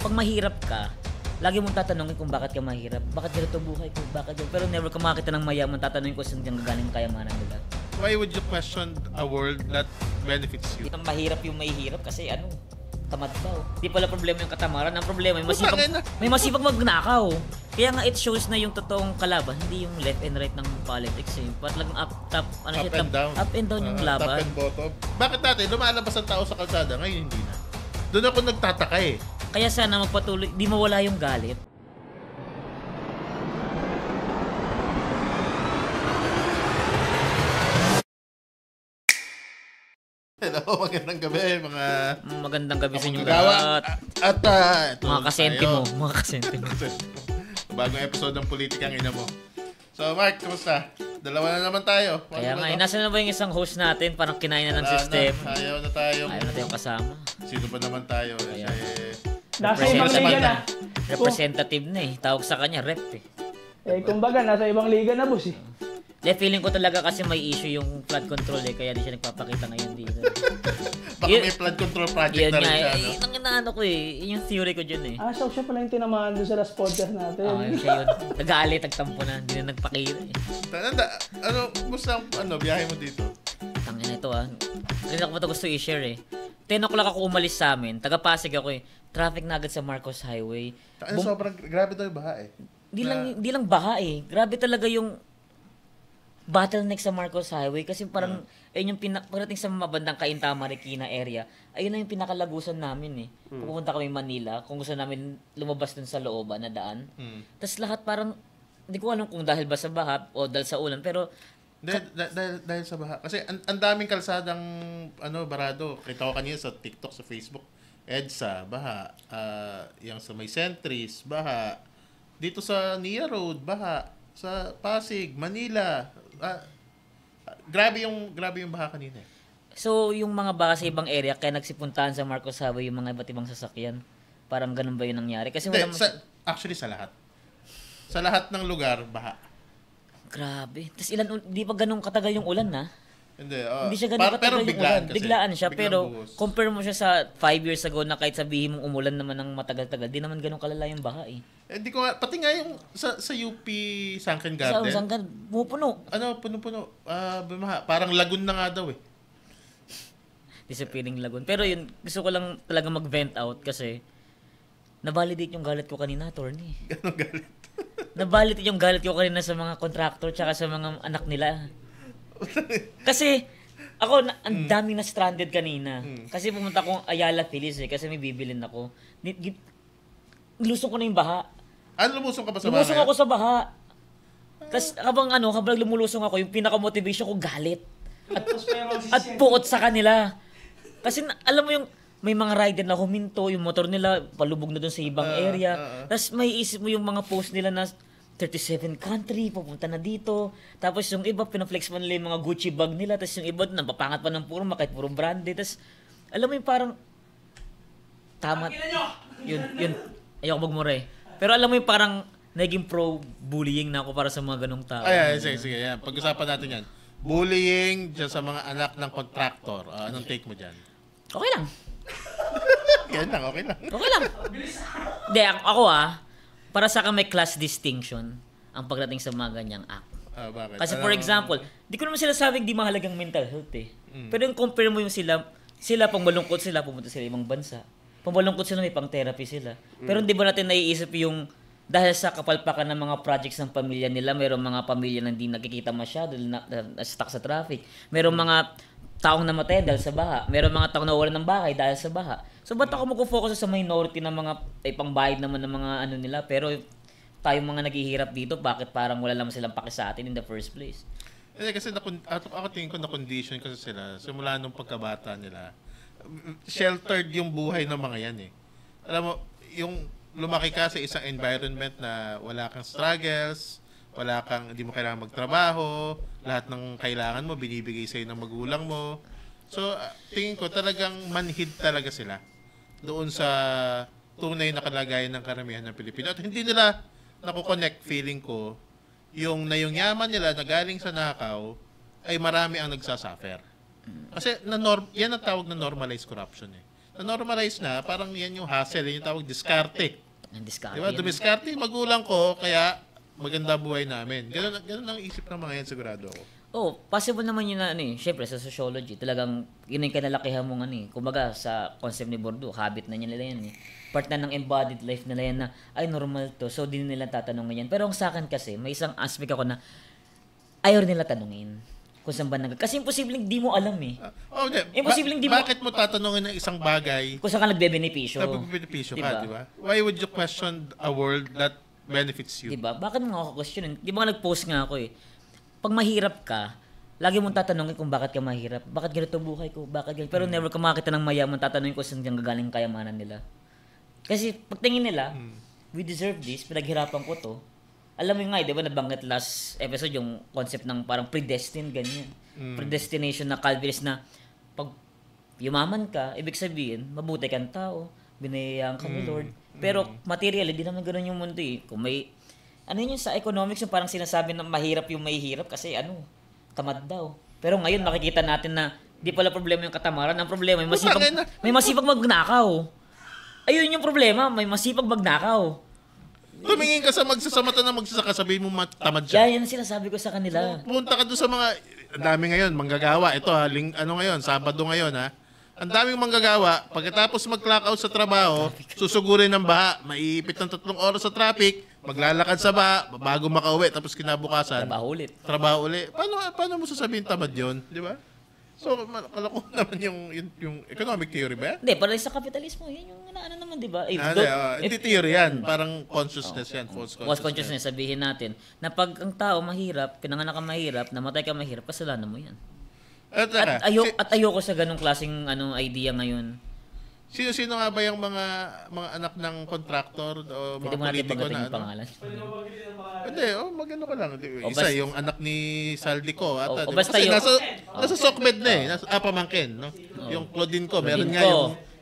pag mahirap ka, lagi mong tatanungin kung bakit ka mahirap. Bakit ganito buhay ko? Bakit ganito? Pero never ka makakita ng mayaman, tatanungin ko saan galing kayamanan nila. Why would you question a world that benefits you? Ang mahirap yung mahihirap kasi tamad daw. Di pala problema yung katamaran. Ang problema yung may masipag magnakaw. Kaya nga it shows na yung totoong kalaban, hindi yung left and right ng politics eh. But lang up and down yung laban. Top and bottom. Bakit dati lumalabas ang tao sa kalsada, ngayon hindi na? Doon ako nagtataka eh. Kaya sana magpatuloy, di mawala yung galit. Hello, magandang gabi Magandang gabi sa inyo lahat. At mga kasente mo, mga kasente mo. Bagong episode ng Politikang Ina Mo. So Mark, kumusta? Dalawa na naman tayo. Kaya nga, nasa na ba yung isang host natin? Parang kinain na ng system. Ayaw na tayong kasama. Sino pa naman tayo? Nasa ibang liga na. Representative na eh. Tawag sa kanya, rep eh. Kumbaga, nasa ibang liga na, boss eh. Feeling ko talaga kasi may issue yung flood control eh. Kaya di siya nagpapakita ngayon dito. Baka may flood control project na rin siya, no? Yun ang inaano ko eh. Yung theory ko dyan eh. So siya pala yung tinamaan doon sa last podcast natin. Siya yun. Nag-aalit, nagtampo na. Hindi na nagpakita eh. Gusto biyahe mo dito? Tangina ito Hindi ako ba gusto i-share eh. 10 o'clock ako umalis sa amin. Taga-Pasig ako eh. Traffic na agad sa Marcos Highway. Sobrang grabe daw yung baha eh. Di lang baha eh. Grabe talaga yung bottleneck sa Marcos Highway kasi parang ayun yung pagdating sa mabandang Cainta Marikina area, ayun na yung pinakalagusan namin eh. Pupunta kami Manila kung gusto namin lumabas dun sa looban na daan. Tapos lahat parang hindi ko alam kung dahil ba sa baha o dahil sa ulan pero dahil sa baha. Kasi ang daming kalsadang barado. Kita ko kanina sa TikTok, sa Facebook. EDSA, baha. Yung sa may Sentries, baha. Dito sa Nia Road, baha. Sa Pasig, Manila. Grabe yung baha kanina eh. So, yung mga baha sa ibang area, kaya nagsipuntahan sa Marcos Highway yung mga iba't ibang sasakyan. Parang ganun ba yun nangyari? Kasi actually sa lahat. Sa lahat ng lugar, baha. Grabe. Tapos di pa ganun katagal yung ulan na? Hindi siya ganun katagal yung ulan. Biglaan siya, pero buhos. compare mo siya sa 5 years ago na kahit sabihin mong umulan naman ng matagal-tagal, di naman ganun kalala yung baha eh. Hindi ko pati nga yung sa UP Sunken Garden. Sa Sunken, puno. Puno-puno. Bumaha. Parang lagun na nga daw eh. Disappearing lagun. Pero yun, gusto ko lang talaga mag-vent out kasi na-validate yung galit ko kanina, attorney. Anong galit? Na-validate yung galit ko kanina sa mga contractor tsaka sa mga anak nila. Kasi ako, ang daming na-stranded kanina. Kasi pumunta akong Ayala Phillies eh, kasi may bibilin ako. Lusong ko na yung baha. Lumusong ka ba sa baha? Lumusong ako sa baha. Kasi habang lumulusong ako, yung pinaka-motivation ko galit. At puot sa kanila. Kasi alam mo yung may mga rider na huminto, yung motor nila palubog na dun sa ibang area. Tapos may isip mo yung mga post nila na 37 country, pupunta na dito. Tapos yung iba, pinaflex pa nila yung mga Gucci bag nila. Tapos yung iba, napapangat pa ng puro, kahit puro branded. Tapos, alam mo yung parang, tama. Yun. Ayoko magmura eh. Pero alam mo yung parang, naging pro-bullying na ako para sa mga ganong tao. Sige. Yan. Pag-usapan natin yan. Bullying dyan sa mga anak ng contractor. Anong take mo dyan? Okay lang. Yan lang, okay lang. Okay lang. Hindi, ako para sa akin may class distinction ang pagdating sa mga ganyang act. Bakit? Kasi for example, di ko naman sila sabing di mahalagang mental health eh. Pero yung compare mo yung sila pang malungkot sila, pumunta sila ibang bansa. Pang malungkot sila, may pang therapy sila. Pero hindi ba natin naiisip yung dahil sa kapalpakan ng mga projects ng pamilya nila, mayroong mga pamilya na hindi nakikita masyado, na stuck sa traffic. Mayroong mga taong namatay dahil sa baha. Mayroong mga taong nawalan ng bahay dahil sa baha. So, ba't ako mag-focus sa minority ng mga pangbayad naman ng mga nila, pero tayong mga naghihirap dito, bakit parang wala naman silang paki sa atin in the first place? Kasi ako tingin ko na-condition kasi sila, simula nung pagkabata nila, sheltered yung buhay ng mga yan eh. Alam mo, yung lumaki ka sa isang environment na wala kang struggles, hindi mo kailangan magtrabaho, lahat ng kailangan mo binibigay sa'yo ng magulang mo. So, tingin ko talagang manhid talaga sila doon sa tunay na kalagayan ng karamihan ng Pilipino. At hindi nila nakukonect, feeling ko, yung yaman nila na galing sa nakaw ay marami ang nagsasuffer. Kasi yan ang tawag na normalized corruption eh. Na-normalize na, parang yan yung hassle, yan yung tawag diskarte. Ang discard. Di ba? Dumiskarte yung magulang ko, kaya maganda buhay namin. Ganun ang isip ng mga yan, sigurado ako. Oh, possible naman yun na syempre sa sociology, talagang yun yung kinalakihan mong kumbaga sa concept ni Bourdieu, habit na nila yan Part na ng embodied life nila yan na, ay normal to, so di nila tatanungin yan. Pero ang sa akin kasi, may isang aspect ako na ayaw nila tanungin kung saan ba kasi imposibleng di mo alam Imposibleng di mo... Bakit mo tatanungin ng isang bagay kung saan ka nagbe-benepisyo? Nagbe-benepisyo ka, di ba? Why would you question a world that benefits you? Diba? Bakit mo ako questionin? Di ba nag-post nga ako Pag mahirap ka, lagi mong tatanungin kung bakit ka mahirap. Bakit ganito buhay ko? Bakit ganito? Pero never ka makakita ng mayaman, tatanungin ko saan gagaling kayamanan nila. Kasi pagtingin nila, we deserve this, pinaghirapan ko to. Alam mo nga, di ba, nabanggit last episode yung concept ng parang predestined, ganyan. Predestination na Calvinist na pag yumaman ka, ibig sabihin, mabuti kang tao, binayaan ka ni Lord. Pero material, hindi naman ganoon yung mundo Kung may, yun sa economics, yung parang sinasabi na mahirap yung mahihirap kasi tamad daw. Pero ngayon, makikita natin na di pala problema yung katamaran. Ang problema, may masipag magnakaw. Ayun yung problema, may masipag magnakaw. Tumingin ka sa magsasamata na magsasaka, sabihin mo tamad siya. Yan ang sinasabi ko sa kanila. Punta ka doon sa mga, ang dami ngayon, manggagawa. Ito ngayon, Sabado ngayon Ang daming manggagawa, pagkatapos mag-clock out sa trabaho, susugurin ng baha, maiipit ng 3 oras sa traffic, maglalakad sa baha, bago makauwi, tapos kinabukasan. Trabaho ulit. Paano mo sasabihin tamad yun? Di ba? So, kalako naman yung economic theory ba yan? Hindi, para sa kapitalismo, yan yung naman, di ba? Hindi theory yan. Parang consciousness yan. False consciousness, sabihin natin, na pag ang tao mahirap, pinanganak ka mahirap, namatay ka mahirap, kasalanan mo yan. At ayoko sa ganung klaseng idea ngayon. Sino nga ba yung mga anak ng contractor o mga politiko na pangalan? Hindi, magano ka lang. Isa yung anak ni Saldico ata. Basta kasi nasa Sokmed na pamangkin, no? Yung Claudine ko, meron nga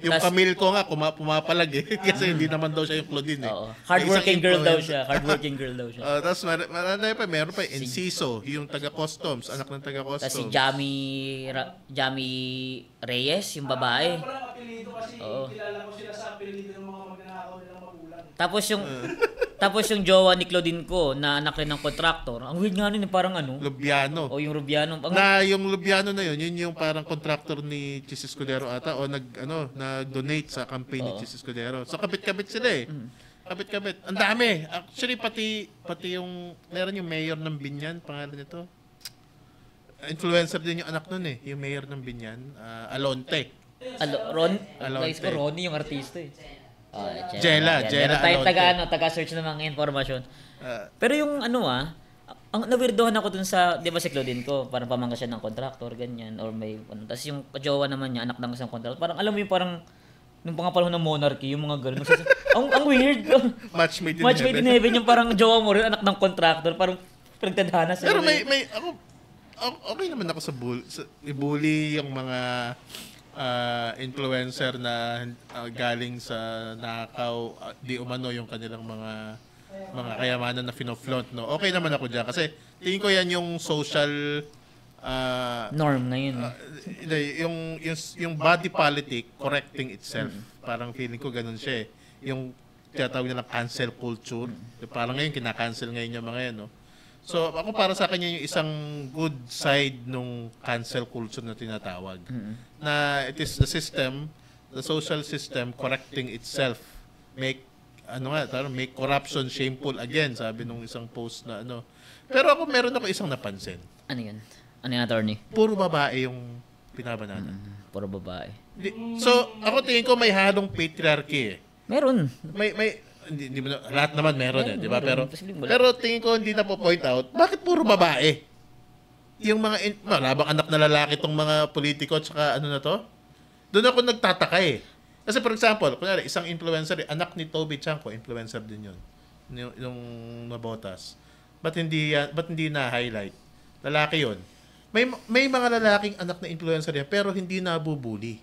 yung Camille ko nga pumapalag kasi hindi naman daw siya yung Claudine Hardworking girl daw siya. Tapos meron pa Enciso, yung taga-customs, anak ng taga-customs. Tapos si Jamie Reyes, yung babae. Kilala ko sila sa apelido ng mga magnanakaw nilang magulang. Tapos yung jowa ni Claudine ko na anak rin ng contractor. Ang weird nga nun, parang Lubiano. O yung Rubiano. Yung Lubiano na yun yung parang contractor ni Chis Escudero ata o nag-donate sa campaign ni Chis Escudero. So kapit-kapit sila Kapit-kapit. Ang dami. Actually pati yung meron yung mayor ng Binyan, pangalan nito. Influencer din yung anak nun yung mayor ng Binyan, Alonte. Alonte. Ronnie yung artista Jella Alonte. Taga-search ng mga informasyon. Pero yung ang nawirdohan ako dun sa, di ba si Claudine ko, parang pamangka siya ng contractor, ganyan, or may, tapos yung jowa naman niya, anak ng isang contractor, parang alam mo yung parang, nung panahon ng monarchy, yung mga gano'n. ang weird. Match made in heaven, yung parang jowa mo rin, anak ng contractor, parang pinagtadhana sa. Pero ako, okay naman ako sa i-bully yung mga influencer na galing sa nakaw, di umano yung kanilang mga kayamanan na fino-flaunt, no? Okay naman ako diyan kasi tingin ko yan yung social norm ngayon. Yung body politic correcting itself. Parang feeling ko ganun siya Yung tinatawag nilang cancel culture. Parang ngayon kinakancel ngayon yung mga yan, no? So, ako para sa akin yan yung isang good side nung cancel culture na tinatawag. Na it is the system, the social system correcting itself. Make corruption shameful again, sabi nung isang post na Pero meron ako isang napansin. Ano yun? Ano yung attorney? Puro babae yung pinabanatan. Puro babae. So, ako tingin ko may halong patriarchy Meron. May hindi mo lahat naman meron di ba? Pero tingin ko hindi na po point out, bakit puro babae? Yung mga labang anak na lalaki tong mga politiko at saka doon ako nagtataka Kasi for example, kunyari isang influencer, anak ni Toby Chanko, influencer din yun. Yung nabotas. Ba't hindi na-highlight? Lalaki yun. May mga lalaking anak na influencer yan, pero hindi nabubuli.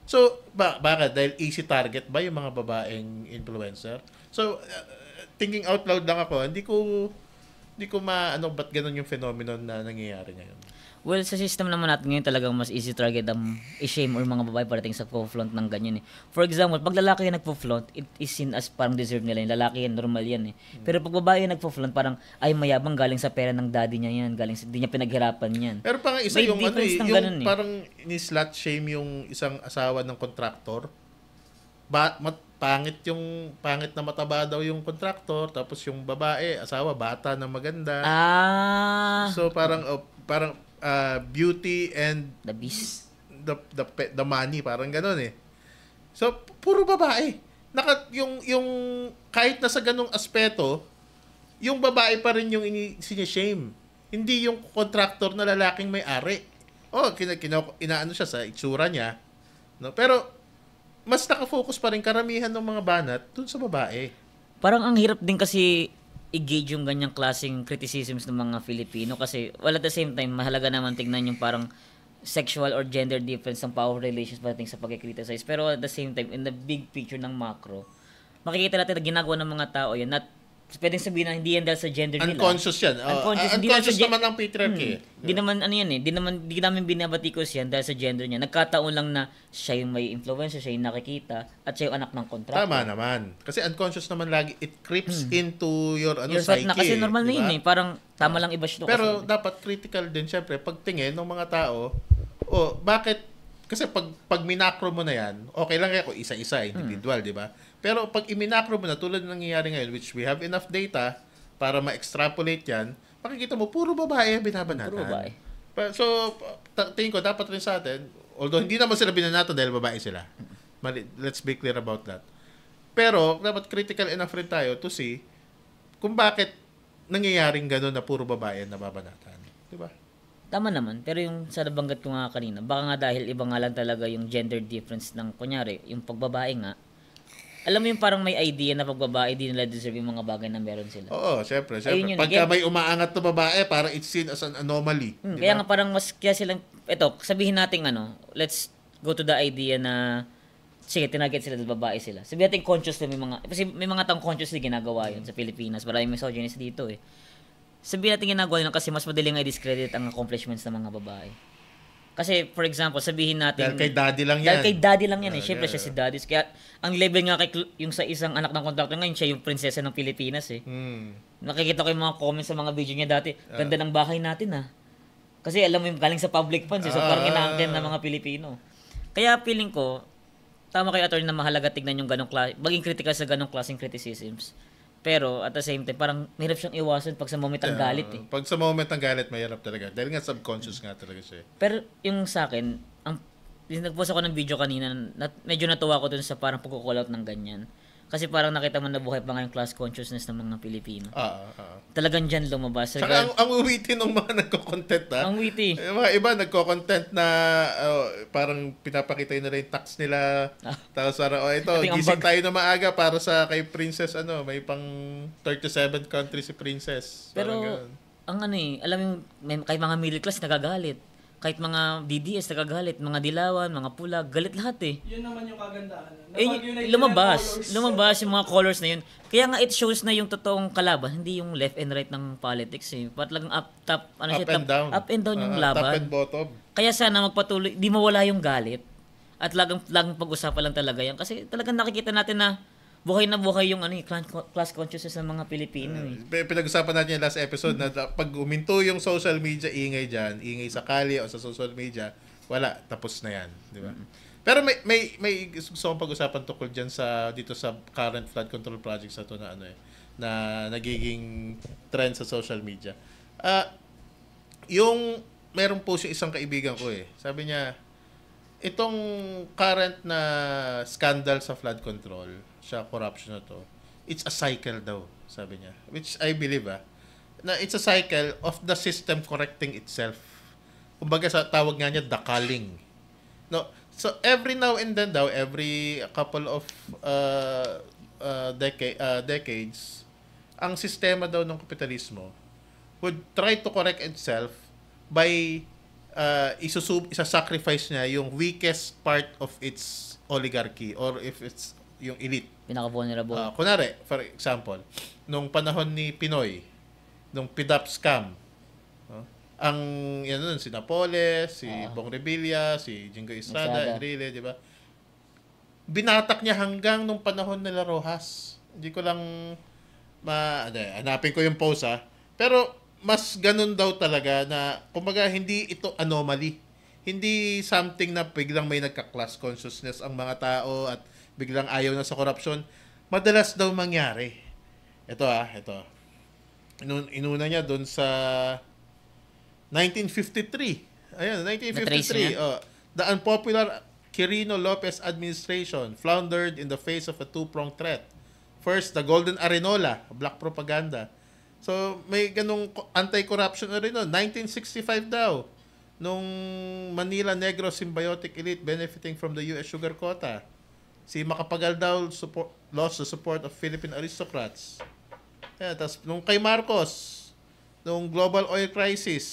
So, bakit? Dahil easy target ba yung mga babaeng influencer? So, thinking out loud lang ako, hindi ko ba't ganun yung phenomenon na nangyayari ngayon? Well, sa system naman natin ngayon talagang mas easy target ang i-shame or mga babae parating sa flaunt ng ganyan eh. For example, pag lalaki yung nagpo-flaunt, it is seen as parang deserve nila. Yung lalaki yan, normal yan eh. Pero pag babae yung nagpo-flaunt, parang ay mayabang galing sa pera ng daddy niya yan, galing sa, di niya pinaghirapan yan. Pero pa nga isa May yung ano difference ng yung ganun eh. parang ni-slut shame yung isang asawa ng kontraktor. Pangit na mataba daw yung kontraktor, tapos yung babae, asawa, bata na maganda. So parang beauty and The beast. the money, parang gano'n eh. So puro babae. Yung kahit nasa ganung aspeto, yung babae pa rin yung sinishame. Hindi yung contractor na lalaking may-ari. Inaano siya sa itsura niya. No? Pero mas nakafocus pa rin karamihan ng mga banat dun sa babae. Parang ang hirap din kasi i-gauge yung ganyang klaseng criticisms ng mga Filipino kasi at the same time, mahalaga naman tignan yung parang sexual or gender difference ng power relations pagdating sa pag-criticize. Pero at the same time, in the big picture ng macro, makikita natin na ginagawa ng mga tao yan, pwedeng sabihin na hindi yan dahil sa gender nila. Unconscious yan. Unconscious naman ang patriarchy. Di namin binabatikos yan dahil sa gender niya. Nagkataon lang na siya yung may influence, siya yung nakikita, at siya yung anak ng kontraktor. Tama naman. Kasi unconscious naman lagi, it creeps into your Psyche. psyche. Kasi normal na diba? yun eh. Parang tama lang i-bash to. Pero dapat critical din, syempre, pagtingin ng mga tao, bakit? Kasi pag minakro mo na yan, okay lang kaya kung isa-isa, individual, di ba? Pero pag iminakro mo na, tulad ng nangyayari ngayon, which we have enough data para ma-extrapolate yan, makikita mo, puro babae ang binabanatan. Puro babae. So, tingin ko, dapat rin sa atin, although hindi naman sila binanatan dahil babae sila. Let's be clear about that. Pero, dapat critical enough rin tayo to see kung bakit nangyayaring gano'n na puro babae ang nababanatan. Diba? Tama naman. Pero yung sa nabanggit ko nga kanina, baka nga dahil iba nga lang talaga yung gender difference ng, kunyari, yung pagbabae nga, alam mo yung parang may idea na pagbabae, di nila deserve yung mga bagay na meron sila. Oo, syempre. Ayun yun. Pagka may umaangat na babae, parang it's seen as an anomaly. Diba? Kaya nga parang kaya silang, sabihin natin let's go to the idea na, sige, tinaget sila dahil babae sila. Sabihin natin conscious na kasi may mga taong consciously ginagawa yun sa Pilipinas. Maraming misogynist dito eh. Sabihin natin ginagawa yun kasi mas madaling i-discredit ang accomplishments ng mga babae. Kasi, for example, sabihin natin... Dahil kay daddy lang yan. Dahil kay daddy lang yan eh. Siyempre, siya si daddy. Kaya, ang level nga yung sa isang anak ng kontraktor ngayon, siya yung prinsesa ng Pilipinas eh. Nakikita ko yung mga comments sa mga video niya dati. Ganda ng bahay natin ah. Kasi alam mo yung galing sa public funds eh. So, parang inaangkin ng mga Pilipino. Kaya, feeling ko, tama kayo, attorney, na mahalaga tignan yung ganong klase, maging critical sa ganong klaseng criticisms. Pero, at the same time, parang mahirap siyang iwasan pag sa moment ng galit eh. Pag sa moment ng galit, mahirap talaga. Dahil nga subconscious nga talaga siya. Pero, yung sa akin, nag-post ako ng video kanina, medyo natuwa ko dun sa parang pag-call out ng ganyan. Kasi parang nakita mo na buhay pa nga yung class consciousness ng mga Pilipino. Talagang dyan lumabas. Saka ang witty ng mga nagko-content ha. Ang witty. Yung mga iba nagko-content na parang pinapakita nila yung tax nila. Tapos parang, ito, gising tayo na maaga para sa kay Princess, may pang 37 country si Princess. Pero, alam mo yung, kahit mga middle class nagagalit. Kahit mga DDS nagagalit, mga dilawan, mga pula, galit lahat eh. Yun naman yung kagandahan. Lumabas yung mga colors na yun. Kaya nga it shows na yung totoong kalaban, hindi yung left and right ng politics eh. Talagang up and down yung laban. Top and bottom. Kaya sana magpatuloy, di mawala yung galit. At laging pag-usapan lang talaga yan. Kasi talagang nakikita natin na buhay na buhay yung class consciousness ng mga Pilipino eh. Pinag-usapan natin yung last episode na pag uminto yung social media, ingay dyan, ingay sa kalye o sa social media, wala, tapos na yan, di ba? Pero may gusto kong pag-usapan tukol dyan dito sa current flood control projects na to na nagiging trend sa social media. Meron po yung isang kaibigan ko eh. Sabi niya, itong current na scandal sa flood control, sa corruption na to, it's a cycle daw, sabi niya. Which I believe na it's a cycle of the system correcting itself. Kumbaga sa tawag nga niya, the culling. No? So every now and then daw, every couple of decades, ang sistema daw ng kapitalismo would try to correct itself by isa-sacrifice niya yung weakest part of its oligarchy or if it's yung elite. Pinaka-vulnerable. Kunwari, for example, nung panahon ni Pinoy, nung PDAP scam, ang yan nun, si Napoles, si Bong Revilla, si Jingo Estrada, Estrada. Enrile, di ba? Binatak niya hanggang nung panahon nila Rojas. Hindi ko lang hanapin ko yung post Pero mas ganun daw talaga na kumbaga hindi ito anomaly. Hindi something na biglang may nagka-class consciousness ang mga tao at biglang ayaw na sa corruption. Madalas daw mangyari. Ito. Inuna niya doon sa 1953. Ayan, 1953. The unpopular Quirino Lopez administration floundered in the face of a two-pronged threat. First, the Golden Arenola, black propaganda. So, may ganung anti-corruption na rin noon. 1965 daw, nung Manila Negro symbiotic elite benefiting from the U.S. sugar quota. Si Macapagal daw lost the support of Philippine aristocrats. Yeah, tapos nung kay Marcos, nung global oil crisis,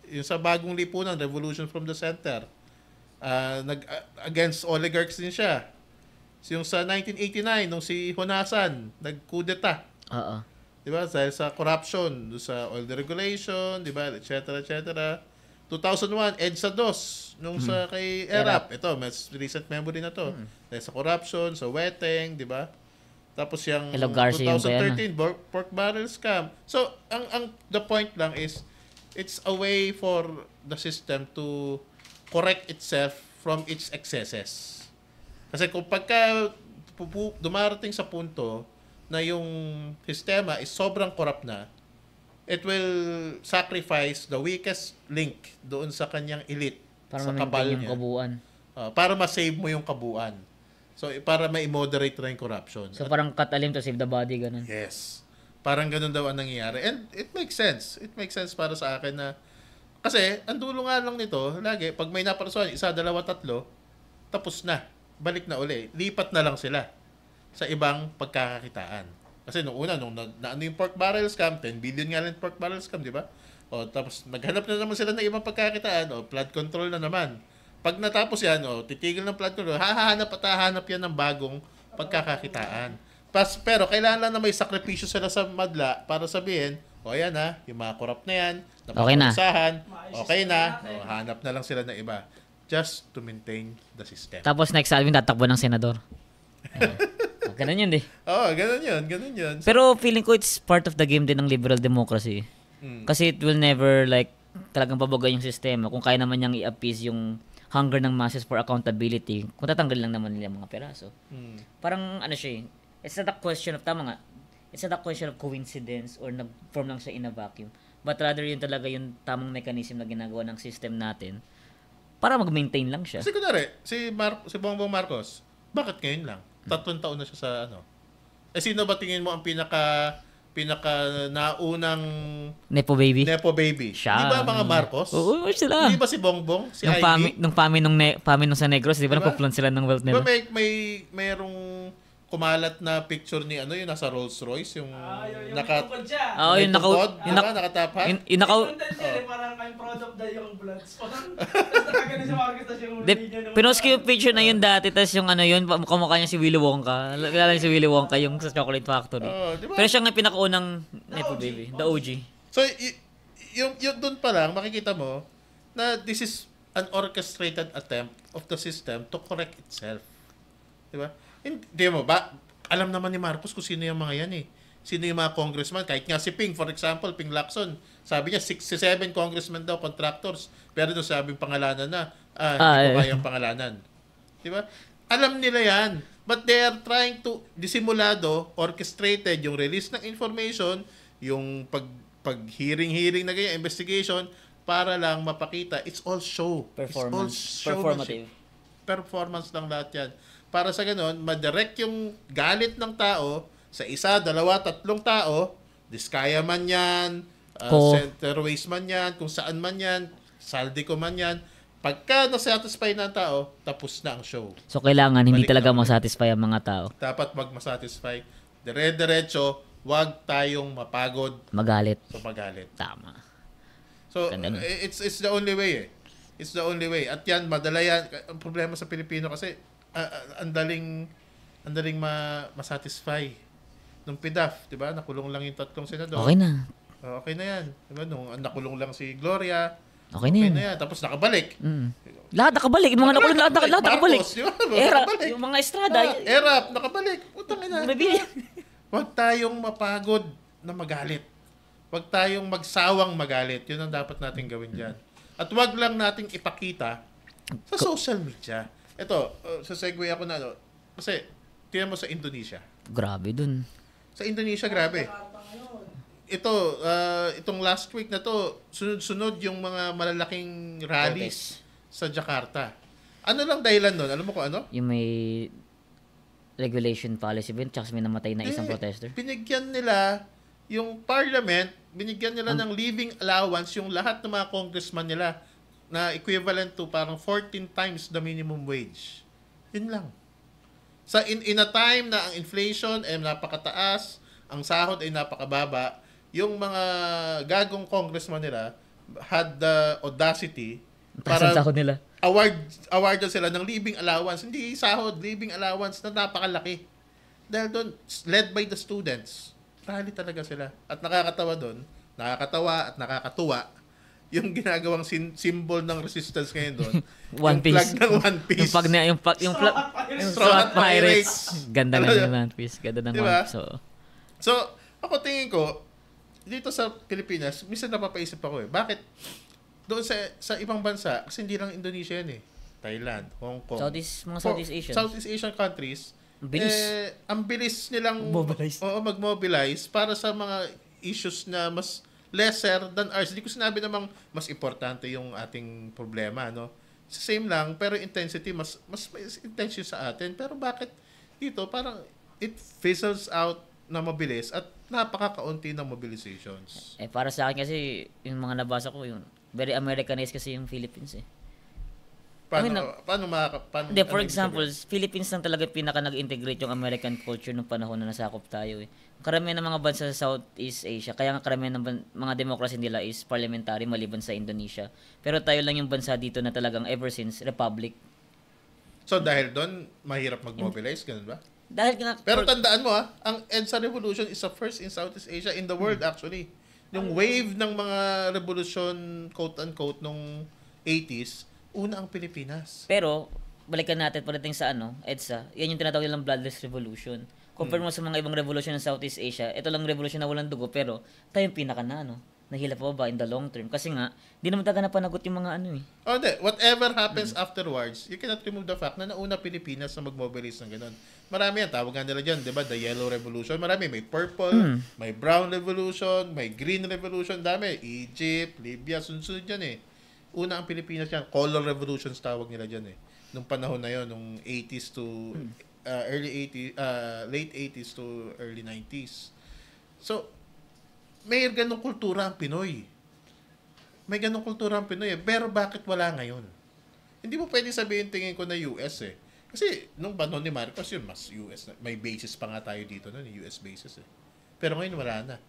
yung sa bagong lipunan, revolution from the center, against oligarchs din siya. Yung sa 1989, nung si Honasan, nagkudeta. Oo. Diba? Dahil sa corruption, sa oil deregulation, diba? Et cetera. 2001, EDSA 2, nung sa kay ERAP. Ito, mas recent memory na to. Dahil sa corruption, sa weteng, diba? Tapos yung Hello, Garcia, 2013, pork barrel scam. So, the point lang is, it's a way for the system to correct itself from its excesses. Kasi kung pagka dumarating sa punto na yung sistema is sobrang corrupt na, it will sacrifice the weakest link doon sa kanyang elite, Para sa kabal ma-maintain yung niya. kabuuan. Para ma-save mo yung kabuuan. So, para ma-moderate na yung corruption. So parang katalim to save the body, ganun. Yes. Parang ganun daw ang nangyayari. And it makes sense. It makes sense para sa akin na kasi, ang dulo nga lang nito, lagi, pag may naparasuhan, 1, 2, 3, tapos na. Balik na uli. Lipat na lang sila sa ibang pagkakakitaan. Kasi nung una, nung naano yung pork barrel scam, 10 billion nga lang pork barrel scam, di ba? O, tapos naghanap na naman sila ng ibang pagkakakitaan, flood control na naman. Pag natapos yan, titigil ng flood control, hahanap yan ng bagong pagkakakitaan. Pero kailangan lang na may sakripisyo sila sa madla para sabihin, ayan yung mga corrupt na yan, Okay na. Okay na, hanap na lang sila ng iba. Just to maintain the system. Tapos next Alvin, tatakbo ng senador. Ganun yun, Ganun yun. Pero feeling ko it's part of the game din ng liberal democracy. Kasi it will never talagang pabaga yung sistema. Kung kaya naman niyang i-appease yung hunger ng masses for accountability, kung tatanggal lang naman nila mga peraso. Parang siya it's not a question of, tama nga, it's not a question of coincidence or nag-form lang siya in a vacuum. But rather yun talaga yung tamang mechanism na ginagawa ng system natin para mag-maintain lang siya. Kasi kunwari, si Bongbong Marcos, bakit ngayon lang? 3 taon na siya sa sino ba tingin mo ang pinaka naunang Nepo baby? Di Siya. ba mga Marcos? Oo, sila. Di ba si Bongbong? Si Nung Ivy? pami nung sa Negros, di ba napupulon sila ng wealth Di ba nila? mayroong kumalat na picture ni yung nasa Rolls Royce, yung yung naka... siya. Oo, yung nakatapat? yung Content niya, parang I'm proud of the young bloods. Parang, tapos nakagano si Marcos, tapos yung video pinost ko yung picture na yun dati, tapos yung yun, kamukha niya si Willy Wonka. Kilala niyo si Willy Wonka, yung sa Chocolate Factory. Diba? Pero siya nga pinakaunang Nepo baby, the OG. So, yung doon pa lang, makikita mo na this is an orchestrated attempt of the system to correct itself. Diba? Hindi mo ba? Alam naman ni Marcos kung sino yung mga yan Sino yung mga congressman. Kahit nga si Ping, for example, Ping Lacson, sabi niya 67 congressmen daw, contractors. Pero doon sabi yung pangalanan na, hindi ko kaya yung pangalanan. Diba? Alam nila yan. But they are trying to, disimulado, orchestrated, yung release ng information, yung pag-hearing na ganyan, investigation, para lang mapakita, it's all show. Performance. It's all Performative. Performance lang lahat yan. Para sa ganun, madirect yung galit ng tao sa 1, 2, 3 tao, diskaya man yan, centerways man yan, kung saan man yan, saldi ko man yan. Pagka nasatisfy na ang tao, tapos na ang show. So kailangan hindi Balik talaga na ulit. masatisfy ang mga tao. Dapat masatisfy. Dire-diretso, wag tayong mapagod Magalit. sa magalit. Tama. So, Ganda nun. it's the only way It's the only way. At yan, madala yan. Ang problema sa Pilipino kasi, ang daling masatisfy. Nung PDAF, di ba? Nakulong lang yung 3 senador. Okay na. Okay na yan. Diba, nung nakulong lang si Gloria, Okay na yan. Tapos nakabalik. Lahat nakabalik. Yung mga nakulong, lahat nakabalik. Marcos, di ba? Era, Nakabalik. yung mga Estrada. Erap, nakabalik. Putang ina. Rebellion. Huwag tayong mapagod na magalit. Huwag tayong magsawang magalit. Yun ang dapat natin gawin dyan. At huwag lang nating ipakita sa social media. Ito, sa segue ako na, kasi, tingnan mo sa Indonesia. Grabe dun. Sa Indonesia, grabe. Ito, itong last week na to, sunod-sunod yung mga malalaking rallies sa Jakarta. Ano lang dahilan nun? Alam mo kung ano? Yung may regulation policy ba yun? Tsaka may namatay na isang protester. Binigyan nila yung parliament, binigyan nila ng living allowance yung lahat ng mga congressman nila na equivalent to parang 14 times the minimum wage. Yun lang. Sa in a time na ang inflation ay napakataas, ang sahod ay napakababa, yung mga gagong congressman nila had the audacity para sahod nila. award sila ng living allowance. Hindi sahod, living allowance na napakalaki. Dahil doon, led by the students. Rally talaga sila. At nakakatawa at nakakatuwa yung ginagawang symbol ng resistance ngayon doon. One yung Piece. flag ng One Piece. Yung Straw Hat Pirates. Ganda nga ng One Piece. Ganda ng Diba? One Piece. So, ako tingin ko, dito sa Pilipinas, minsan napapaisip ako Bakit doon sa ibang bansa, kasi hindi lang Indonesia yan Thailand, Hong Kong. Mga Southeast Asian. Southeast Asian countries. Bilis. Ang bilis nilang mag-mobilize para sa mga issues na mas lesser than ours. Hindi ko sinabi namang mas importante yung ating problema, no? Same lang, pero intensity mas intense sa atin. Pero bakit dito parang it fizzles out na mabilis at napakakaunti ng mobilizations. Para sa akin kasi, yung mga nabasa ko, yung very Americanized kasi yung Philippines Paano for example, Philippines lang talaga pinaka nag-integrate yung American culture nung panahon na nasakop tayo Karamihan ng mga bansa sa Southeast Asia, kaya nga karamihan ng mga democracy nila is parliamentary maliban sa Indonesia. Pero tayo lang yung bansa dito na talagang ever since republic. So dahil doon, mahirap mag-mobilize, ganun ba? Dahil nga, pero tandaan mo ang EDSA Revolution is the first in Southeast Asia, in the world actually. Yung wave ng mga revolution, quote-unquote, nung 80s, una ang Pilipinas. Pero, balikan natin pagdating sa EDSA, yan yung tinatawag nilang bloodless revolution. Compare mo sa mga ibang revolution ng Southeast Asia, ito lang revolution na walang dugo, pero tayo yung pinaka nahila pa ba in the long term? Kasi nga, di naman talaga napanagot yung mga whatever happens afterwards, you cannot remove the fact na nauna Pilipinas na mag-mobilize ng ganun. Marami yan, tawag nga nila dyan, di ba? The Yellow Revolution, marami. May Purple, may Brown Revolution, may Green Revolution, dami. Egypt, Libya, sunod-sunod yan Una ang Pilipinas yan. Color Revolutions tawag nila dyan Nung panahon na yon, nung 80s to late 80s to early 90s. So, may ganong kultura ang Pinoy. Pero bakit wala ngayon? Hindi mo pwede sabihin tingin ko na US Kasi nung panahon ni Marcos yun, mas US na. May bases pa nga tayo dito nun, US bases Pero ngayon wala na.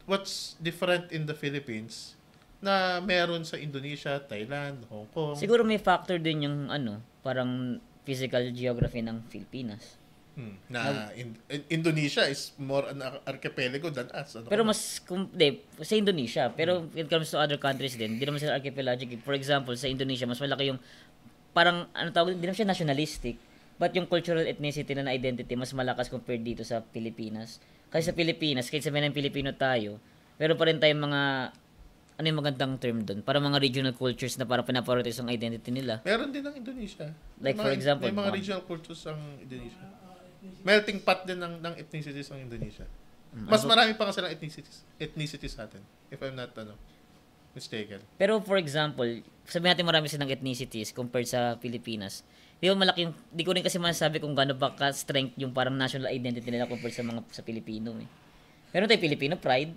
What's different in the Philippines na meron sa Indonesia, Thailand, Hong Kong? Siguro may factor din yung parang physical geography ng Pilipinas. Indonesia is more an archipelago than us. Pero sa Indonesia. Pero when it comes to other countries din, hindi naman sila archipelagic. For example, sa Indonesia, mas malaki yung parang, hindi naman siya nationalistic, but yung cultural ethnicity na identity mas malakas compared dito sa Pilipinas. Kasi sa Pilipinas, kahit sabihin ng Pilipino tayo, meron pa rin tayong mga, ano yung magandang term doon? Para mga regional cultures na para pinaprioritize ang identity nila. Meron din ng Indonesia. Like for example, may mga regional cultures ang Indonesia. Melting pot din ng ethnicities ang Indonesia. Mas marami pa kasi silang ethnicities sa atin, if I'm not mistaken. Pero for example, sabihin natin marami silang ethnicities compared sa Pilipinas. Di ko rin kasi masasabi kung gaano ba ka-strength yung parang national identity nila compared sa Pilipino Meron tayong Filipino pride,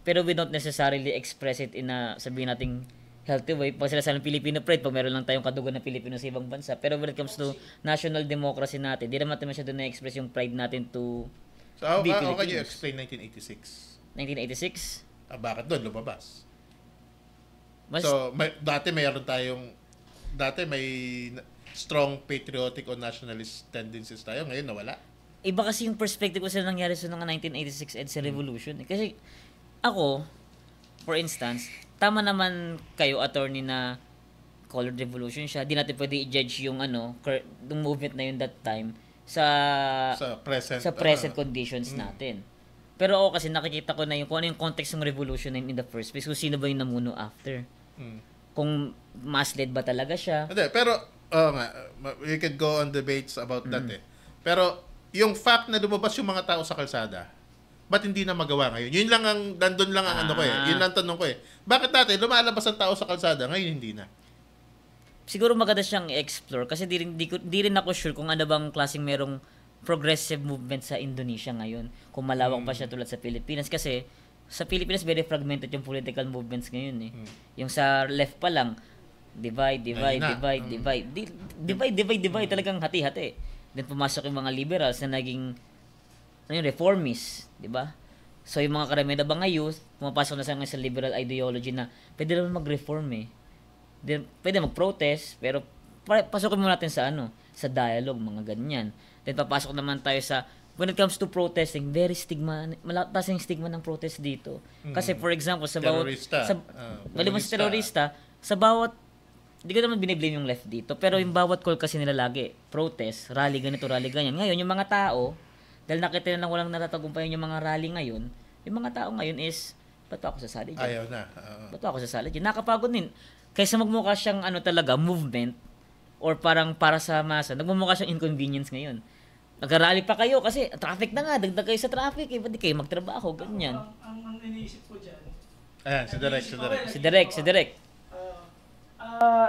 pero we don't necessarily express it in a, sabihin natin, healthy way. Pag sila sa Filipino pride, pag meron lang tayong kadugo na Pilipino sa ibang bansa. Pero when it comes to national democracy natin, di naman masyado na-express yung pride natin to be Filipinos. So, how can you explain 1986? 1986? Bakit doon lumabas? So, dati may strong patriotic or nationalist tendencies tayo. Ngayon, nawala. Iba kasi yung perspective ko sa nangyari sa 1986 EDSA Revolution. Kasi, ako, for instance, tama naman kayo, attorney, na colored revolution siya. Di natin pwede i-judge yung yung movement na yun that time sa present conditions natin. Pero ako kasi nakikita ko na yung kung ano yung context ng revolution na yun in the first place, kung sino ba yung namuno after. Kung mass-led ba talaga siya. Hindi, pero we could go on debates about that eh. Pero yung fact na lumabas yung mga tao sa kalsada, ba't hindi na magawa ngayon? Yun lang nandun lang ang ano ko eh. Yun lang tanong ko eh. Bakit dati lumalabas ang tao sa kalsada, ngayon hindi na? Siguro maganda siyang i-explore kasi di rin ako sure kung ano bang klaseng merong progressive movement sa Indonesia ngayon. Kung malawak pa siya tulad sa Pilipinas. Kasi sa Pilipinas very fragmented yung political movements ngayon eh. Yung sa left pa lang, divide. Talagang hati-hati. Then pumasok yung mga liberals na naging reformist, di ba? So yung mga karamihan na mga youth, pumapasok na sa liberal ideology na pwede naman mag-reform eh. Pwede mag-protest, pero pasukin muna natin sa dialogue, mga ganyan. Then papasok naman tayo sa, when it comes to protesting, very malakas yung stigma ng protest dito. Kasi for example, sa bawat terorista, sa bawat, hindi ko naman biniblame yung left dito, pero yung bawat call kasi nila lagi, protest, rally ganito, rally ganyan. Ngayon, yung mga tao, dahil nakita nilang walang natatagumpayan yung mga rally ngayon, yung mga tao ngayon is, ba't pa ako sasali dyan? Ayaw na. Ba't pa ako sasali dyan? Nakapagod din. Kaysa magmukha siyang talaga, movement, or parang para sa masa, nagmumukha siyang inconvenience ngayon. Nag-rally pa kayo kasi traffic na nga, dagdag kayo sa traffic, ba't di kayo magtrabaho, ganyan. Ang iniisip ko dyan. Ayan, si Direk.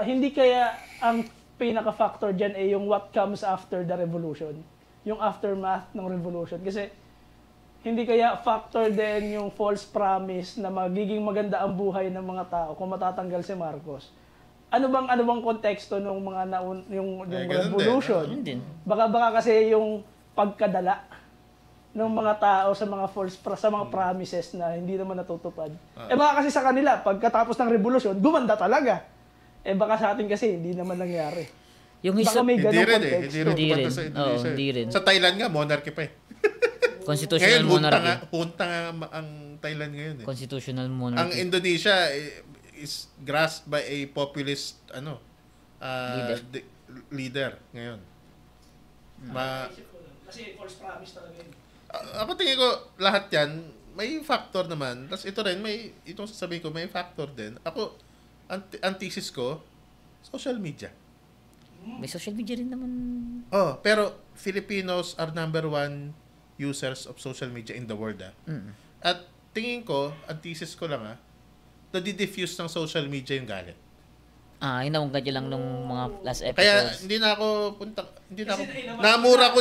Hindi kaya ang pinaka-factor dyan yung what comes after the revolution. Yung aftermath ng revolution. Kasi hindi kaya factor din yung false promise na magiging maganda ang buhay ng mga tao kung matatanggal si Marcos. Ano bang konteksto ng mga yung revolution? Din. Baka kasi yung pagkadala ng mga tao sa mga sa mga promises na hindi naman natutupad. Baka kasi sa kanila pagkatapos ng revolution, gumanda talaga. Baka sa atin kasi hindi naman nangyari. Baka may ganung konteksto. Hindi rin. Sa Thailand nga, monarchy pa eh. Constitutional monarchy. Punta nga ang Thailand ngayon eh. Constitutional monarchy. Ang Indonesia is grasped by a populist leader ngayon. Kasi false promise talaga yun. Ako tingin ko lahat yan may factor naman. Tapos ito rin itong sasabihin ko may factor din. Ako ang thesis ko social media. May social media rin naman. Pero Filipinos are number 1 users of social media in the world. At tingin ko, ang thesis ko lang nadi-diffuse ng social media yung galit. Hinawagad nyo lang nung mga last episodes. Kaya namura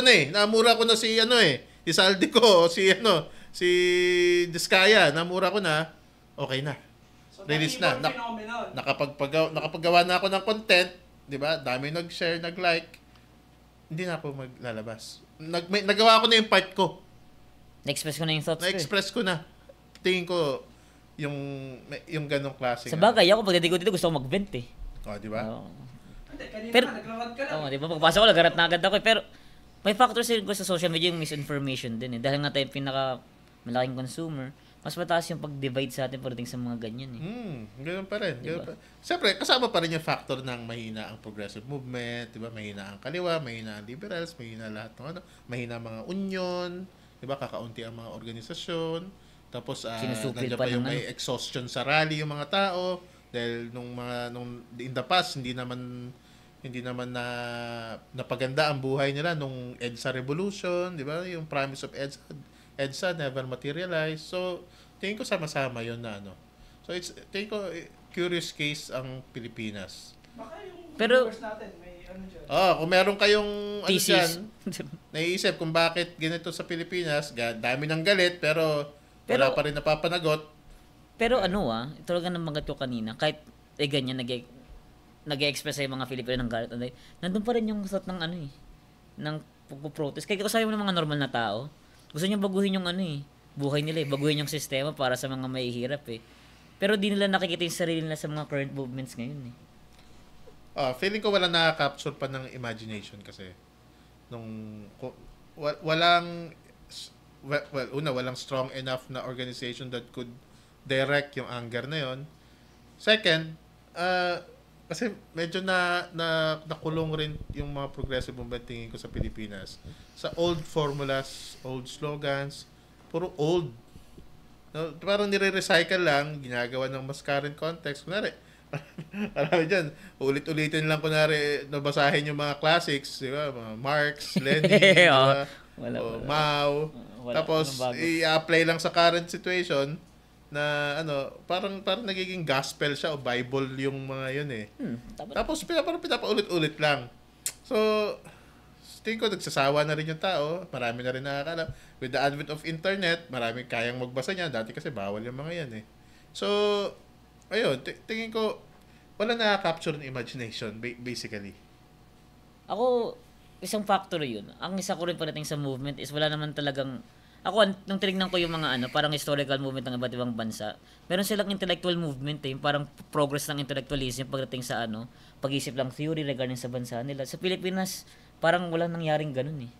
ko na si si Saldico, si Diskaya, namura ko na, okay na. So, release na. Nakapaggawa na ako ng content, di ba? Dami nag-share, nag-like. Hindi na ako maglalabas. Nagawa ko na yung part ko. Na-express ko na yung thoughts ko. Na-express ko na. Tingin ko yung ganong klase. Sa bagay, ako pagdating ko dito gusto ko mag-vent eh. Di ba? Hindi, kanina Pero, nagrarad ka lang. di ba? Pagpasok ko, nagarat na agad ako eh. Pero, may factors din ko sa social media yung misinformation din eh. Dahil nga tayo malaking consumer, mas mataas yung pag-divide sa atin pagdating sa mga ganyan eh. Ganun pa rin. Diba? Siyempre, kasama pa rin yung factor ng mahina ang progressive movement, di ba? Mahina ang kaliwa, mahina ang liberals, mahina lahat ng mahina mga union, di ba? Kakaunti ang mga organisasyon. Tapos, nandiyan pa yung may exhaustion sa rally yung mga tao. Dahil nung in the past, hindi naman na napaganda ang buhay nila nung EDSA Revolution, di ba? Yung promise of EDSA never materialized. So, tingin ko sama-sama yun na So, tingin ko curious case ang Pilipinas. Baka yung viewers natin, may dyan. Kung meron kayong thesis. naiisip kung bakit ganito sa Pilipinas, dami ng galit, pero wala pa rin napapanagot. Pero talaga namagat ko kanina, kahit ganyan, nag-express sa mga Filipino ng galit, nandun pa rin yung thought ng ng pag-protest. Kaya kasabi mo ng mga normal na tao, gusto niya baguhin yung buhay nila baguhin yung sistema para sa mga mahihirap Pero di nila nakikita yung sarili nila sa mga current movements ngayon Feeling ko wala nakaka-capture pa ng imagination kasi walang strong enough na organization that could direct yung anger na yon. Second, kasi medyo nakulong rin yung mga progressive movement tingin ko sa Pilipinas. Sa old formulas, old slogans, puro old. No, parang nire-recycle lang, ginagawa ng mas current context. Kunwari, marami dyan, ulit-ulitin lang kunwari, nabasahin yung mga classics, di ba? Mga Marx, Lenin, di ba? O Mao. Tapos, i-apply lang sa current situation na parang nagiging gospel siya o Bible yung mga yun eh. Tapos parang pinapaulit-ulit lang. So, tingin ko nagsasawa na rin yung tao. Marami na rin nakakala. With the advent of internet, marami kayang magbasa niya. Dati kasi bawal yung mga yan eh. So, ayun, tingin ko wala na-capture ng imagination basically. Ako, isang factor yun. Ang isa ko rin pagdating sa movement is wala naman talagang ako, nung tinignan ko yung mga parang historical movement ng iba't ibang bansa, meron silang intellectual movement eh, parang progress ng intellectualism pagdating sa pag-isip lang theory regarding sa bansa nila. Sa Pilipinas, parang walang nangyaring ganun eh.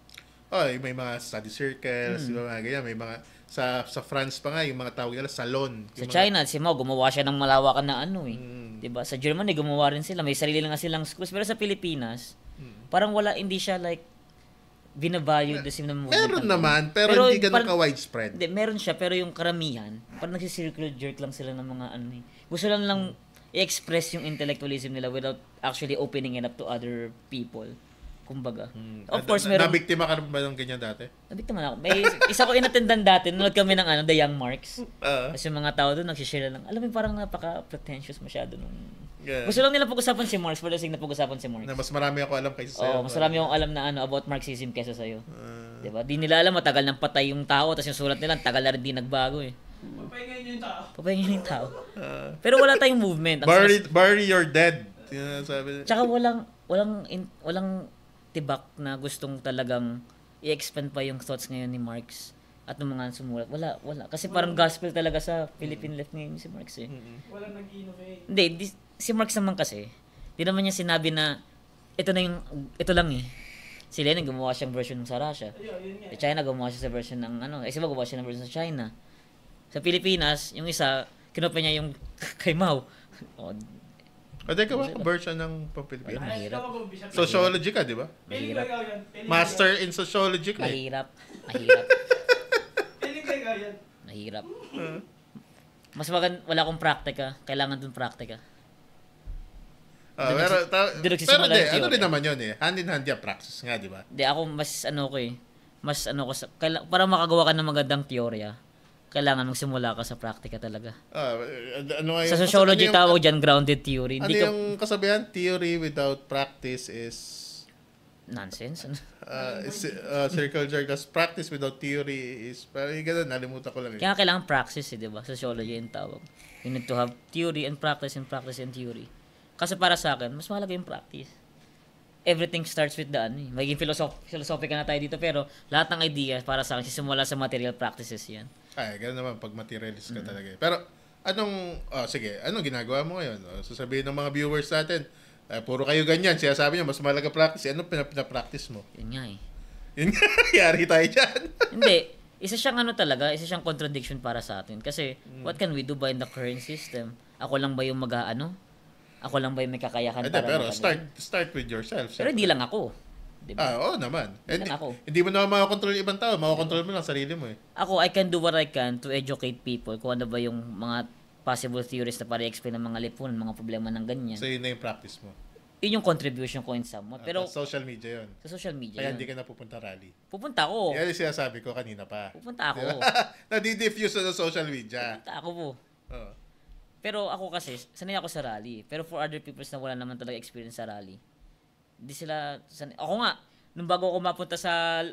May mga study circles, di ba, mga ganyan, may mga sa France pa nga yung mga tawag nila salon. Sa China, si Mao gumawa siya ng malawakan na eh. 'Di ba? Sa Germany gumawa rin sila, may sarili lang silang schools, pero sa Pilipinas, parang hindi siya like binavalue the same na movement. Meron naman, pero hindi ganun ka-widespread. Hindi, meron siya, pero yung karamihan, parang nagsisircular jerk lang sila ng mga Gusto lang i-express yung intellectualism nila without actually opening it up to other people. Kumbaga. Of course, meron... Nabiktima ka ba ng ganyan dati? Nabiktima na ako. May isa ko inattendan dati, nanood kami ng The Young Marks. Kasi yung mga tao doon, nagsishare lang. Alam mo, parang napaka-pretentious masyado nung... Yeah. Gusto lang nila pag-usapan si Marx, pero na pag-usapan si Marx. Na mas marami ako alam kaysa sa'yo. Mas marami akong alam na about Marxism kaysa sa'yo. Diba? Di nila alam, matagal nang patay yung tao, tapos yung sulat nila, tagal na rin di nagbago eh. Papahingin yung tao. Pero wala tayong movement. Bury your dead. Tsaka walang tibak na gustong talagang i-expand pa yung thoughts ngayon ni Marx at ng mga sumulat. Wala. Kasi parang gospel talaga sa Philippine left ngayon si Marx eh. Walang nag-innovate. Hindi, si Marx naman kasi, di naman niya sinabi na ito lang eh. Si Lenin gumawa siyang version sa Russia. Sa China gumawa siya sa version ng isa ba gumawa siya ng version sa China. Sa Pilipinas, yung isa, kinopya niya yung kay Mao. Teka ba, version ng Pilipinas? Mahirap. Sociology ka, di ba? Mahirap. Master in sociology ka. Mahirap. Mahirap. Mas wala akong praktika. Kailangan dun praktika. Pero din naman yun eh. Hand in hand yung practice nga, di ba? Di ako para makagawa ka ng magandang teorya, kailangan magsimula ka sa praktika talaga. Sa sociology tawag dyan grounded theory. Ano yung kasabihan? Theory without practice is... nonsense. Circle jerk. Practice without theory is... Parang gano'n, nalimutan ko lang. Kaya kailangan practice di ba? Sociology yung tawag. You need to have theory and practice and practice and theory. Kasi para sa akin, mas mahalaga yung practice. Everything starts with magiging philosophical na tayo dito, pero lahat ng ideas para sa akin, sisimula sa material practices yan. Gano'n naman pag materialist ka talaga. Pero, anong ginagawa mo ngayon? Sasabihin ng mga viewers natin, puro kayo ganyan, siya sabi niya, mas mahalaga practice. Anong pinapractice mo? Yun nga eh. Yun nga, yari tayo dyan. Hindi. Isa siyang contradiction para sa atin. Kasi, what can we do by the current system? Ako lang ba yung Ako lang ba yung may kakayahan para pero start with yourself. Pero hindi lang ako. Diba? Oo naman. Ako. Hindi mo naman makakontrol yung ibang tao. Makakontrol mo lang sarili mo eh. Ako, I can do what I can to educate people kung ano ba yung mga possible theories na para i-explain ng mga lipunan, mga problema ng ganyan. So yun na yung practice mo? Yun yung contribution ko in somewhat. Pero social media yun? Sa social media Kaya yun. hindi ka na pupunta rally? Pupunta ako. Yan yung sinasabi ko kanina pa. Pupunta ako. Diba? Nadi-diffuse na social media. Pupunta ako po. Pero ako kasi, sanay ako sa rally. Pero for other people na wala naman talaga experience sa rally, hindi sila sanay. Ako nga, nung bago ako mapunta sa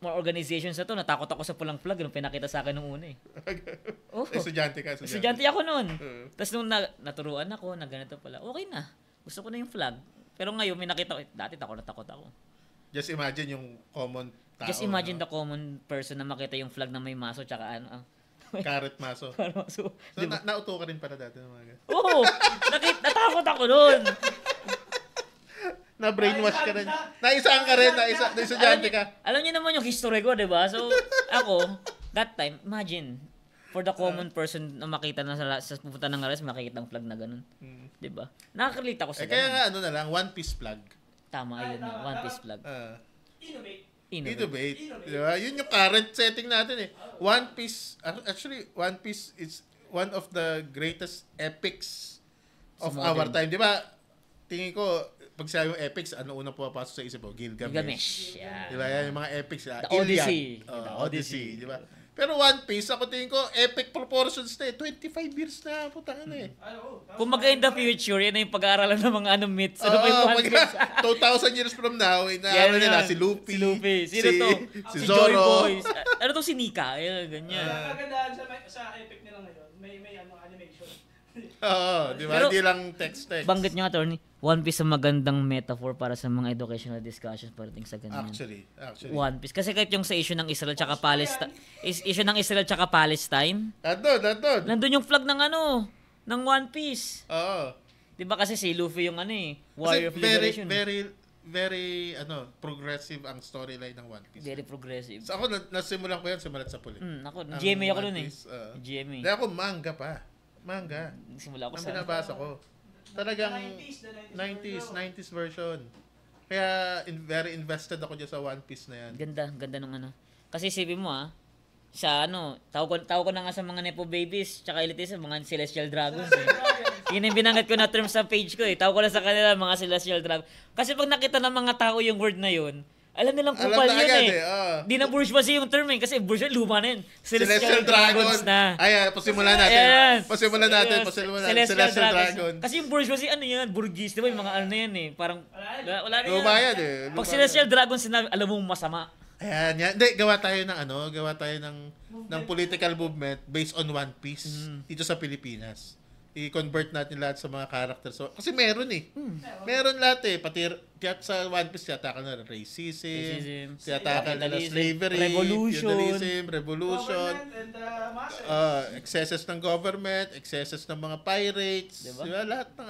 mga organizations na to, natakot ako sa pulang flag nung pinakita sa akin nung una eh. Estudyante ka. Estudyante ako noon. Tapos nung naturuan ako, na ganito pala, okay na. Gusto ko na yung flag. Pero ngayon, may nakita ko, dati takot ako. Just imagine yung common tao. Just imagine the common person na makita yung flag na may maso tsaka Carrot maso. So, diba? Nauto ka rin pala dati ng mga Oo! Natakot ako nun! Na-brainwash ka rin. Naisaan ka rin, estudyante ka. Alam niyo naman yung history ko, di ba? So, ako, that time, imagine, for the common person na makita na sa pupunta ng aras, makikita ang flag na ganun. 'Di ba? Nakaka-relate ako sa Kaya ganun. nga ano na lang, One Piece flag. Tama yun, One Piece flag. Innovate. Diba? Yun yung current setting natin eh. One Piece, actually, One Piece is one of the greatest epics of our time. Di ba? Tingin ko, pag sabi yung epics, ano unang pumapasok sa isip mo? Gilgamesh. Yeah. Di ba? Yan yung mga epics. The Odyssey. The Odyssey. Di ba? Pero One Piece, ako tingin ko, epic proportions na eh. 25 years na, putang na eh. Kung in the future, yan na yung pag-aaralan ng mga myths. Ano ba yung One Piece? 2,000 years from now, inaaral nila si Luffy. Sino to? Si Joy Zoro. Boys. Ano to si Nika? Ganyan. Kagandahan sa epic nila ngayon, may animation. Oo, di ba? Pero, Hindi lang text. Banggit nyo, attorney, One Piece ang magandang metaphor para sa mga educational discussions parating sa ganyan. Actually. One Piece. Kasi kahit yung sa issue ng Israel tsaka Palestine, issue ng Israel tsaka Palestine, Nandun. nandun yung flag ng ng One Piece. Oo. 'Di ba kasi si Luffy yung warrior of Kasi liberation. very progressive ang storyline ng One Piece. Very progressive. So ako, nasimulan ko yan, simulat sa pulit. Ako, Ang GMA ako One nun eh. Piece, GMA. Dahil ako, manga pa. Manga. Simula ako Ang sa... binabasa ko. Talagang 90s version. Kaya very invested ako dyan sa One Piece na yan. Ganda nung Kasi isipin mo sa tawag ko na nga sa mga Nepo Babies, tsaka elitism, mga Celestial Dragons eh. Yun yung binangat ko na term sa page ko eh. Tawag ko na sa kanila mga Celestial Dragons. Kasi pag nakita ng mga tao yung word na yun, alam nilang kupal yun agad eh. Di na bourgeoisie yung term eh. Kasi bourgeoisie, luma na yun. Celestial Dragons na. Ay, pasimulan natin. Ayan. Pasimulan natin. Celestial Dragon. Kasi yung bourgeoisie, yan? Burgis, di ba? Yung mga yan eh. Parang, wala na yan. Luma yan eh. Pag Celestial Dragon sinabi, alam mo masama. Ayan, yan. Hindi, gawa tayo ng political movement based on One Piece dito sa Pilipinas. I-convert natin lahat sa mga characters. So, kasi meron eh. Meron lahat eh. Pati sa One Piece, tiyatakan na racism, tiyatakan na slavery, revolution, excesses ng government, excesses ng mga pirates. Diba? Lahat ng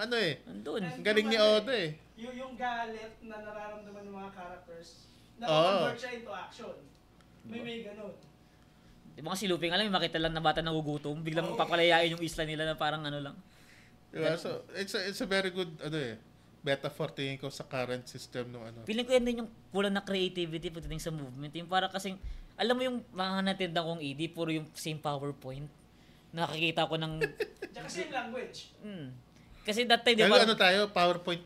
Andun. Ang galing ni Oda eh. Yung galit na nararamdaman ng mga characters, na-convert siya into action. May ganun. Di ba kasi Luffy, alam mo, makita lang na bata nagugutom, biglang papalayain yung isla nila na parang lang. Diba? So, it's a very good, metaphor tingin ko sa current system no Feeling ko yan din yung kulang na creativity pagdating sa movement. Yung para kasing, alam mo yung mga natinda kong ED, puro yung same PowerPoint. Nakikita ko ng... Tsaka same language. Kasi that time, di ba? ba? Tayo, PowerPoint,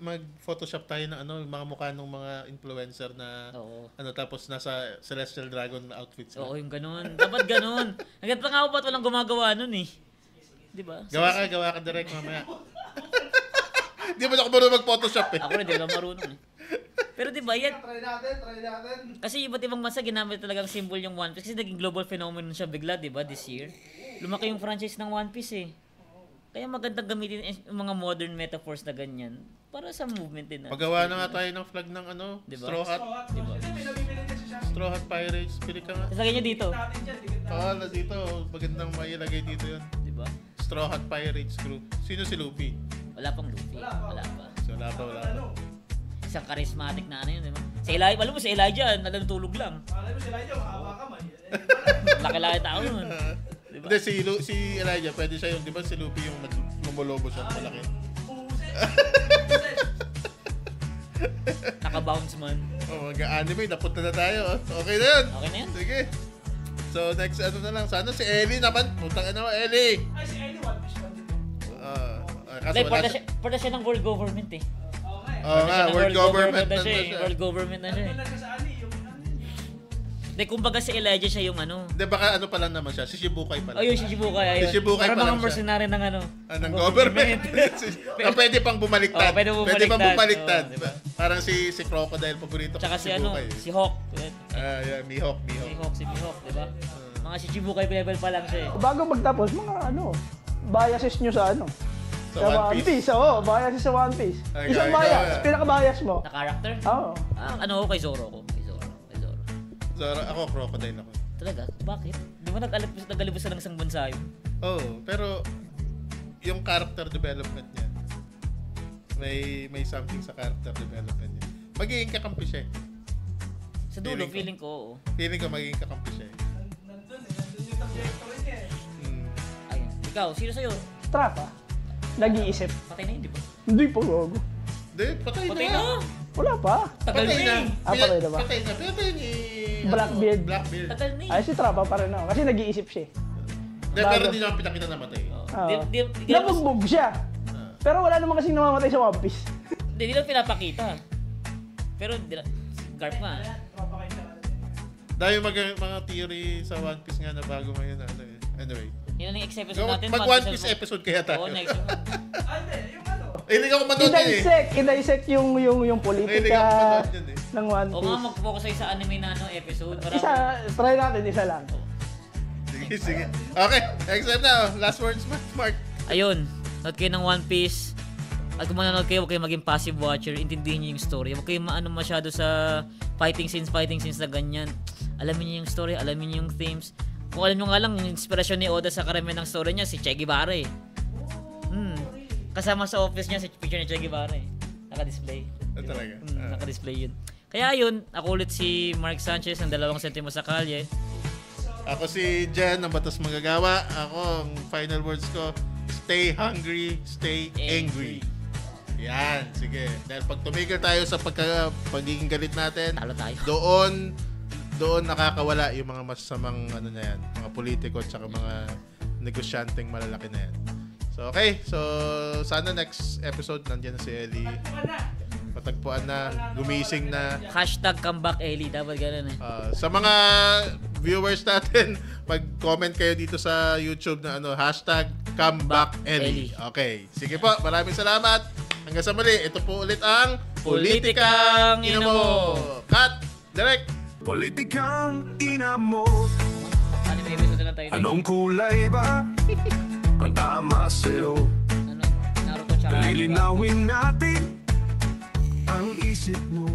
mag-photoshop tayo ng yung mga mukha ng mga influencer na tapos nasa Celestial Dragon outfits. Oo, yung ganun. Dapat ganun. Hanggat pa nga ako ba't walang gumagawa nun eh. Di ba? Gawa ka direct mamaya. Di ba ako marunong mag-photoshop eh? Ako na, di lang marunong eh. Pero di ba yan? Try natin. Kasi iba't ibang bansa ginamit talagang symbol yung One Piece. Kasi naging global phenomenon siya bigla, di ba, this year. Lumaki yung franchise ng One Piece eh. Kaya magandang gamitin yung mga modern metaphors na ganyan para sa movement din. Paggawa na nga tayo ng flag ng diba? Straw Hat. Diba? May nabibili din siya. Straw Hat Pirates. Pili ka nga. Tapos lagay nyo dito. Dito. Magandang mailagay dito yun. Diba? Straw Hat Pirates crew. Sino si Luffy? Wala pang Luffy. Wala pa. So, wala pa. Isang charismatic na yun, diba? Si Elijah, alam mo si Elijah, natutulog lang. Alam mo si Elijah, mahaba kamay. Laki-laki tao nun. Diba? Hindi, si Elijah, pwede siya yung, di ba si Luffy yung lumolobo siya, malaki. Naka-bounce man. Mag-anime, napunta na tayo. Okay na yun. Okay na yan. Sige. So, next na lang. Sana si Ellie naman. Putang ina mo, Ellie. Ay, si Ellie, One Piece man dito. Hindi, part na siya ng world government eh. World government na siya eh. World government na siya eh. Ano na sa Ali, yung Hindi, kumbaga si Elijah siya yung Hindi, baka pa lang naman siya. Si Shibukai pa lang. Ayun, si Shibukai. Ayun. Si Shibukai para pa lang mga mercenary ng ng government. Pwede pang bumaliktad. Pwede pang bumaliktad. Diba? Parang si Crocodile, paborito ko. Tsaka si si Hawk. Mihawk. Si Mihawk, diba? Mga si Shibukai level pa lang siya eh. Bago magtapos, mga biases nyo sa Sa One Piece. Biases sa One Piece. Ay, Isang ikaw, bias, pinaka-bias mo. Na character? Oo. Kay Zoro ko. So, ako, Crocodile ako. Talaga? Bakit? Di ba nag-alibos ng isang bansa yun? Pero yung character development niya, may something sa character development niya. Magiging kakampi siya eh. Sa dulo, feeling ko, oo. Feeling ko magiging kakampi siya eh. Nandun yung trajectory niya. Ikaw, sino sa'yo? Trapa. Nag-iisip. Patay na yun, di ba? Hindi pa, gago. Hindi, patay Patay na. na! Wala pa. Tagal na Patay na. eh. Patay na ba? Patay na. Patay ni... Blackbeard. Blackbeard. Tagal na eh. Ay, si Trapa pa rin ako. Kasi nag-iisip siya. Hindi, pero hindi naman pinakita na matay. Nabugbog siya. Pero wala naman kasing namamatay sa One Piece. Hindi lang pinapakita. Pero, Garp nga. Dahil mga theory sa One Piece nga na bago ngayon. Anyway. Yun ang next episode natin. Mag One Piece episode kaya tayo. Oo, next one. Hindi ka kumanood yun eh. I-dissect yung Hindi ka politika kumanood yun eh. ng One Oo nga, Piece. mag-focus tayo sa anime na episode. Try natin, isa lang. Sige, sige. Okay, next time na. Last words, Mark. Ayun, nood kayo ng One Piece. At kung manonood kayo, huwag kayo maging passive watcher. Intindihin niyo yung story. Huwag kayo maano masyado sa fighting scenes na ganyan. Alamin niyo yung story, alamin niyo yung themes. Kung alam niyo nga lang, yung inspirasyon ni Oda sa karamihan ng story niya, si Che Guevara eh. Kasama sa office niya, si picture ni Che Guevara eh. Naka-display. Talaga. Naka-display yun. Kaya yun, ako ulit si Mark Sanchez ng 2 sentimo sa kalye. Ako si Jen, ng Batas Manggagawa. Ako, ang final words ko, stay hungry, stay angry. Yan, sige. Dahil pag tumigil tayo sa pagiging galit natin, Talo tayo. doon nakakawala yung mga masasamang ano na yan, mga politiko at saka mga negosyanteng malalaki na yan. So, okay. So, sana next episode nandiyan na si Ellie. Patagpuan na, gumising na. #comeback Ellie, dapat ganun eh. Sa mga viewers natin, mag-comment kayo dito sa YouTube na #comeback_Ellie. Okay. Sige po, maraming salamat. Hanggang sa muli, ito po ulit ang Politikang Inamo. Cut! Direct! Politikang Inamo. Anime episode na tayo. Anong kulay ba ang tama sa'yo? Naruto tsaka Lilinawin natin ang isip mo.